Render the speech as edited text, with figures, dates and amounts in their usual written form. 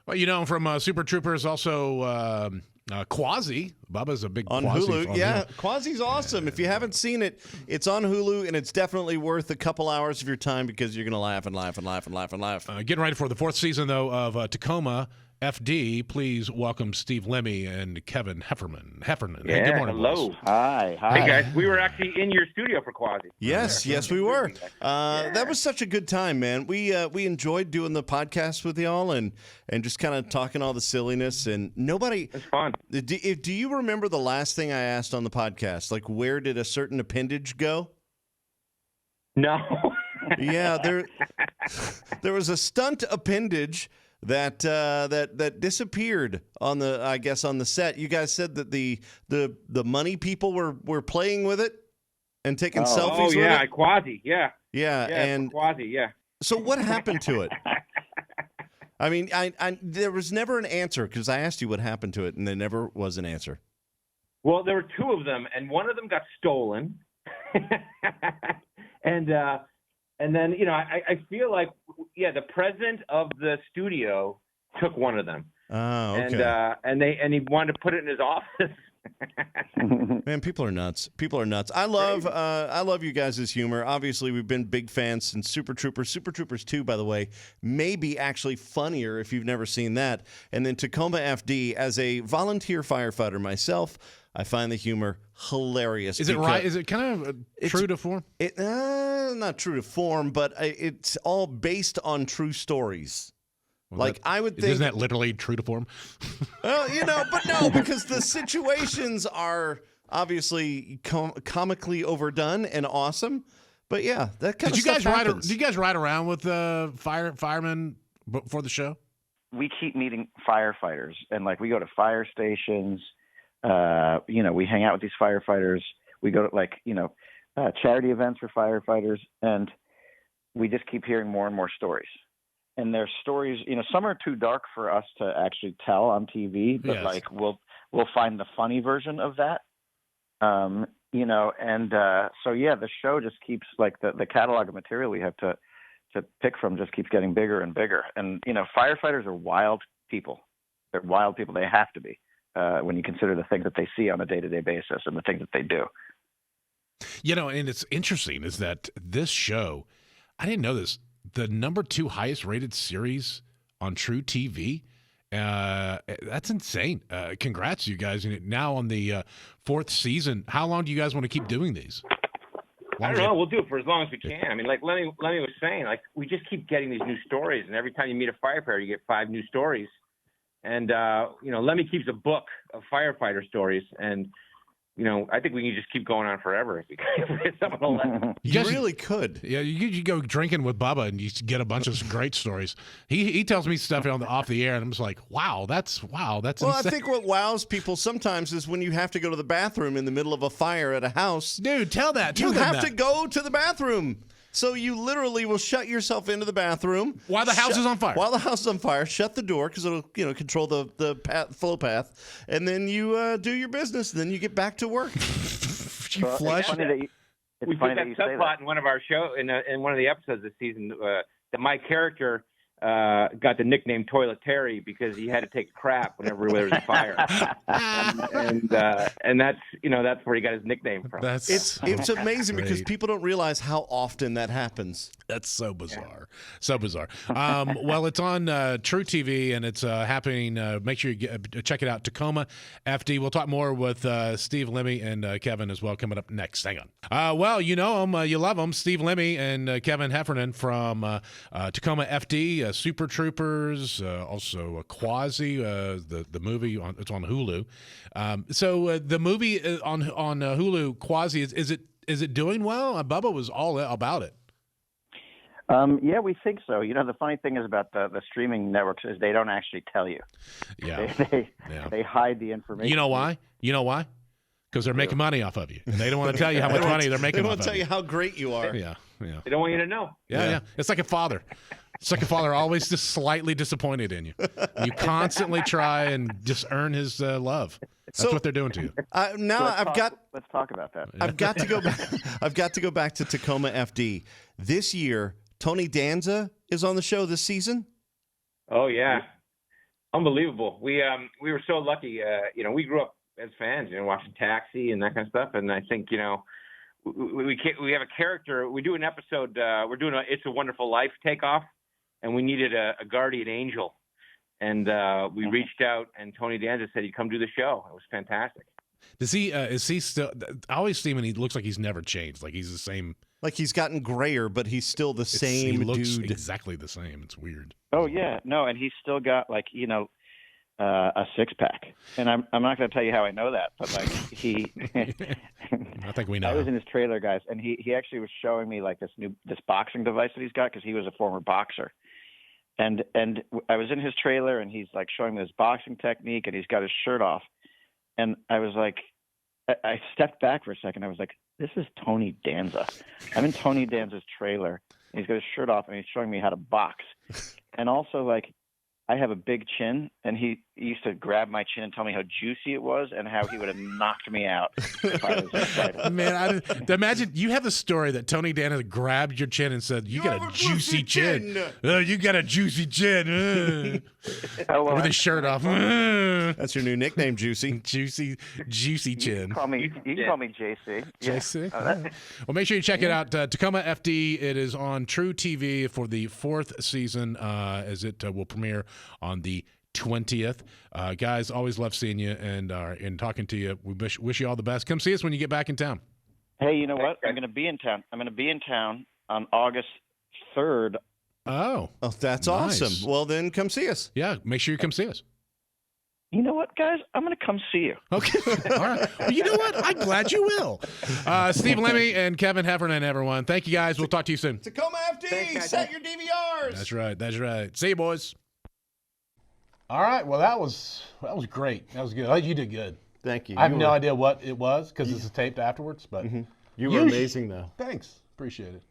Well, you know, from Super Troopers, also Quasi. Bubba's a big on Quasi Hulu. fan. Yeah, Quasi's awesome. If you haven't seen it, it's on Hulu, and it's definitely worth a couple hours of your time because you're going to laugh and laugh and laugh and laugh and laugh. Getting ready for the fourth season, though, of Tacoma Fd. Please welcome Steve Lemme and Kevin Heffernan. Yeah, hey, good morning, hello. boys. Hi. Hey, guys. We were actually in your studio for Quasi. Yes, we were. That was such a good time, man. We enjoyed doing the podcast with y'all and just kind of talking all the silliness. And nobody. It's fun. Do you remember the last thing I asked on the podcast? Like, where did a certain appendage go? No. Yeah, there was a stunt appendage that disappeared on the set. You guys said that the money people were playing with it and taking selfies with it. Oh yeah, Quasi. Yeah. Yeah, and Quasi. Yeah. So what happened to it? I mean, I there was never an answer because I asked you what happened to it, and there never was an answer. Well, there were two of them, and one of them got stolen. And then, you know, I feel like, the president of the studio took one of them. Oh, okay. And he wanted to put it in his office. Man, people are nuts. I love you guys' humor. Obviously, we've been big fans since Super Troopers. Super Troopers 2, by the way, may be actually funnier if you've never seen that. And then Tacoma FD, as a volunteer firefighter myself, I find the humor hilarious. Is it right? Is it kind of true to form? Not true to form, but it's all based on true stories. Well, I would think. Isn't that literally true to form? Well, but no, because the situations are obviously comically overdone and awesome. But yeah, that kind of stuff happens. Did you guys ride around with firemen before the show? We keep meeting firefighters, and we go to fire stations. We hang out with these firefighters. We go to charity events for firefighters, and we just keep hearing more and more stories. And their stories, some are too dark for us to actually tell on TV, but yes. We'll find the funny version of that. The show just keeps the catalog of material we have to pick from just keeps getting bigger and bigger. And firefighters are wild people. They're wild people. They have to be when you consider the things that they see on a day-to-day basis and the things that they do. And it's interesting is that this show, I didn't know this, the number 2 highest rated series on True TV. That's insane. Congrats, you guys. Now on the 4th season, how long do you guys want to keep doing these? I don't know. We'll do it for as long as we can. I mean, like Lenny was saying, we just keep getting these new stories, and every time you meet a firefighter, you get 5 new stories. And, Lemmy keeps a book of firefighter stories, and I think we can just keep going on forever if we get someone to let. You really could. Yeah, you go drinking with Bubba and you get a bunch of great stories. He tells me stuff off the air, and I'm just like, wow, that's Well, insane. I think what wows people sometimes is when you have to go to the bathroom in the middle of a fire at a house. Dude, tell that. You have to go to the bathroom. So you literally will shut yourself into the bathroom while the house is on fire. While the house is on fire, shut the door because it'll control the flow path, and then you do your business. And then you get back to work. You flush. We did that subplot in one of our show in one of the episodes this season that my character got the nickname Toilet Terry because he had to take a crap whenever there was a fire, and that's where he got his nickname from. It's amazing because people don't realize how often that happens. That's so bizarre, so bizarre. Well, it's on True TV and it's happening. Make sure you check it out. Tacoma FD. We'll talk more with Steve Lemme and Kevin as well coming up next. Hang on. Well, you know them, you love them. Steve Lemme and Kevin Heffernan from Tacoma FD. Super Troopers, also Quasi, the movie it's on Hulu. So the movie on Hulu, Quasi, is it doing well? Bubba was all about it. Yeah, we think so. The funny thing is about the streaming networks is they don't actually tell you. Yeah, they hide the information. You know why? Because they're making money off of you, and they don't want to tell you how much money they're making. They want to tell you how great you are. Yeah. They don't want you to know. Yeah. It's like a father. It's like a father always just slightly disappointed in you. You constantly try and just earn his love. That's what they're doing to you. Let's talk about that. I've got to go back. I've got to go back to Tacoma FD. This year, Tony Danza is on the show this season. Oh yeah. Unbelievable. We were so lucky. We grew up as fans, watching Taxi and that kind of stuff. And I think, we have a character. We do an episode. We're doing a It's a Wonderful Life takeoff, and we needed a guardian angel. And we reached out, and Tony Danza said he'd come do the show. It was fantastic. Does he? Is he still? I always see him, and he looks like he's never changed. Like he's the same. Like he's gotten grayer, but he's still the same He looks dude. exactly the same. It's weird. Oh yeah, no, and he's still got a 6-pack. And I'm not going to tell you how I know that, but like he. I think we know. I was in his trailer, guys, and he actually was showing me like this boxing device that he's got because he was a former boxer. And I was in his trailer, and he's like showing me this boxing technique, and he's got his shirt off. And I was like, I stepped back for a second. I was like, this is Tony Danza. I'm in Tony Danza's trailer. And he's got his shirt off, and he's showing me how to box. And also, like, I have a big chin, and he used to grab my chin and tell me how juicy it was and how he would have knocked me out if I was inside. Man, imagine you have the story that Tony Danza grabbed your chin and said, "You got a juicy chin. You got a juicy chin." With his shirt off. That's your new nickname, Juicy. Juicy chin. You can call me JC. JC. Yeah. Well, make sure you check it out. Tacoma Fd. It is on True TV for the 4th season, as it will premiere on the 20th. Guys, always love seeing you and talking to you. We wish you all the best. Come see us when you get back in town. Hey, you know what? I'm going to be in town. I'm going to be in town on August 3rd. Oh, that's nice. awesome. Well, then come see us. Yeah, make sure you come see us. You know what, guys? I'm going to come see you. Okay. All right. Well, you know what? I'm glad you will. Steve Lemme and Kevin Heffernan, everyone. Thank you, guys. We'll talk to you soon. Tacoma FD, set your DVRs. That's right. That's right. See you, boys. All right. Well, that was great. That was good. You did good. Thank you. I have no idea what it was because this is taped afterwards, but You were amazing, though. Thanks. Appreciate it.